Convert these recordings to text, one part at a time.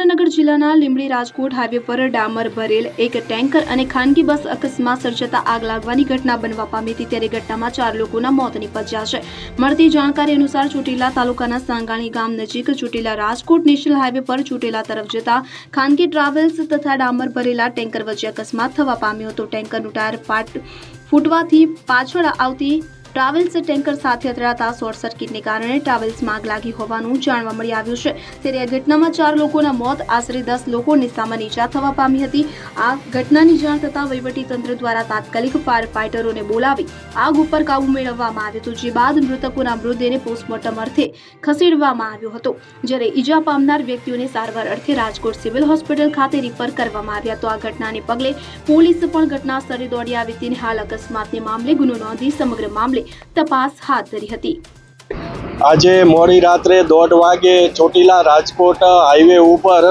સુરેન્દ્રનગર જિલ્લાના લીંબડી રાજકોટ હાઈવે પર ડામર ભરેલ એક ટેન્કર અને ખાનગી બસ અકસ્માત સર્જાતા આગ લાગવાની ઘટના બનવા પામી હતી। ત્યારે ઘટનામાં 4 લોકોના મોત નીપજ્યા છે। મળતી જાણકારી અનુસાર ચોટીલા તાલુકાના સાંગાણી ગામ નજીક ચોટીલા રાજકોટ નેશનલ હાઈવે પર ચોટીલા તરફ જતા ખાનગી ટ્રાવેલ્સ તથા ડામર ભરેલા ટેન્કર વચ્ચે અકસ્માત થવા પામ્યો હતો। ટેન્કરનું ટાયર ફૂટવાથી પાછળ આવતી ટ્રાવેલ્સ ટેન્કર સાથે અથડાતા શોર્ટ સર્કિટને કારણે ટ્રાવેલ્સમાં આગ લાગી હોવાનું જાણવા મળી આવ્યું છે। ત્યારે આ ઘટનામાં 4 લોકોના મોત, આશરે 10 લોકોને સામાન્ય ઈજા થવા પામી હતી। આ ઘટનાની જાણ થતાં વહીવટીતંત્ર દ્વારા તાત્કાલિક ફાયર ફાઇટરોને બોલાવી આગ ઉપર કાબુ મેળવવામાં આવ્યો હતો। જે બાદ મૃતકોના મૃતદેહને પોસ્ટમોર્ટમ અર્થે ખસેડવામાં આવ્યો હતો, જ્યારે ઈજા પામનાર વ્યક્તિઓને સારવાર અર્થે રાજકોટ સિવિલ હોસ્પિટલ ખાતે રિફર કરવામાં આવ્યા। તો આ ઘટનાને પગલે પોલીસ પણ ઘટના સ્થળે દોડી આવી હતી। હાલ અકસ્માતને મામલે ગુનો નોંધી સમગ્ર મામલે તપાસ હાથ ધરી હતી। આજે મોડી રાત્રે 1:30 વાગે ચોટીલા રાજકોટ હાઈવે ઉપર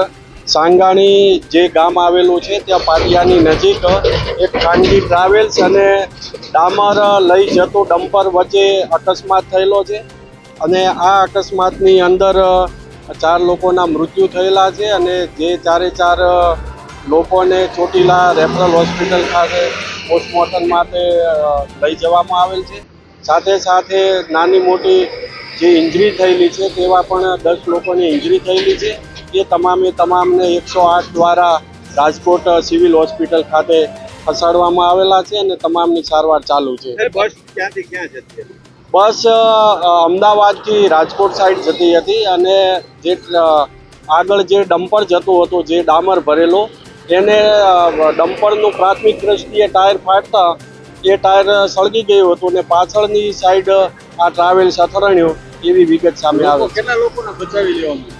સાંગાણી જે ગામ આવેલું છે ત્યાં પાટિયાની નજીક એક ખાનગી ટ્રાવેલ્સ અને ડામર લઈ જતો ડમ્પર વચ્ચે અકસ્માત થયેલો છે અને આ અકસ્માતની અંદર 4 લોકોના મૃત્યુ થયેલા છે અને જે 4 લોકોને ચોટીલા રેફરલ હોસ્પિટલ ખાતે પોસ્ટમોર્ટમ માટે લઈ જવામાં આવેલ છે। સાથે સાથે નાની મોટી જે ઇન્જરી થયેલી છે તેવા પણ 10 લોકોની ઇન્જરી થયેલી છે। એ તમામને 108 દ્વારા રાજકોટ સિવિલ હોસ્પિટલ ખાતે ખસેડવામાં આવેલા છે અને તમામની સારવાર ચાલુ છે। બસ ક્યાંથી ક્યાં જતી? બસ અમદાવાદથી રાજકોટ સાઈડ જતી હતી અને જે આગળ જે ડમ્પર જતો હતો જે ડામર ભરેલો એને ડમ્પરનું પ્રાથમિક દ્રષ્ટિએ ટાયર ફાટતા એ ટાયર સળગી ગયું હતું અને પાછળની સાઈડ આ ટ્રાવેલ્સ અથડાણ્યો એવી વિગત સામે આવે છે। કેટલા લોકોને બચાવી લેવામાં?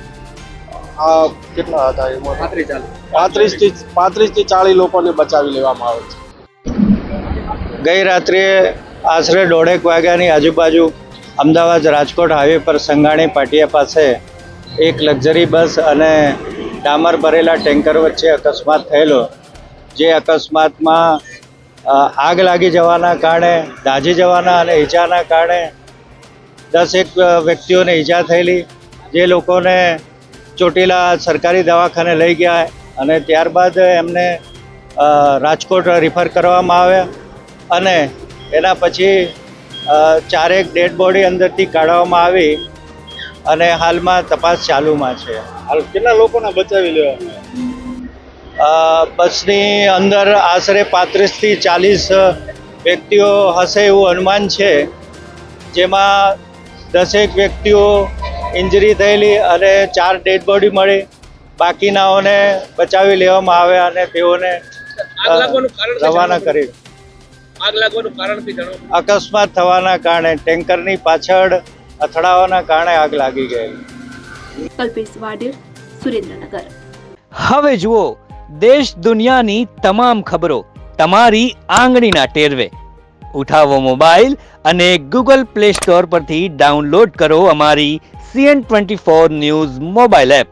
આ કેટલા હતા એમાં 35 થી 40 લોકોને બચાવી લેવામાં આવે છે। ગઈ રાત્રે આશરે 1:30 વાગ્યાની આજુબાજુ અમદાવાદ રાજકોટ હાઈવે પર સંગાણી પાટિયા પાસે એક લક્ઝરી બસ અને ડામર ભરેલા ટેન્કર વચ્ચે અકસ્માત થયેલો। જે અકસ્માતમાં આગ લાગી જવાના કારણે, દાઝી જવાના અને ઈજાના કારણે 10 વ્યક્તિઓને ઈજા થયેલી। જે લોકોને ચોટીલા સરકારી દવાખાને લઈ ગયા અને ત્યારબાદ એમને રાજકોટ રિફર કરવામાં આવ્યા અને એના પછી 4 ડેડ બોડી અંદરથી કાઢવામાં આવી અને હાલમાં તપાસ ચાલુમાં છે। હાલ કેટલા લોકોને બચાવી લેવામાં? બસની અંદર આશરે 35 થી 40 વ્યક્તિઓ હશે એવું અનુમાન છે, જેમાં 10 વ્યક્તિઓ ઇન્જરી થયેલી અને 4 ડેડ બોડી મળી। બાકીનાઓને બચાવી લેવામાં આવ્યા અને તેઓને રવાના કરી। આગ લાગવાનું કારણ બી જણાવો। અકસ્માત થવાના કારણે ટેન્કરની પાછળ અથડાવાના કારણે આગ લાગી ગઈ। કલ્પેશ વાડેર, સુરેન્દ્રનગર। હવે જુઓ દેશ દુનિયાની તમામ ખબરો તમારી આંગળીના ટેરવે। ઉઠાવો મોબાઈલ અને ગૂગલ પ્લે સ્ટોર પરથી ડાઉનલોડ કરો અમારી CN24 ન્યૂઝ મોબાઈલ એપ।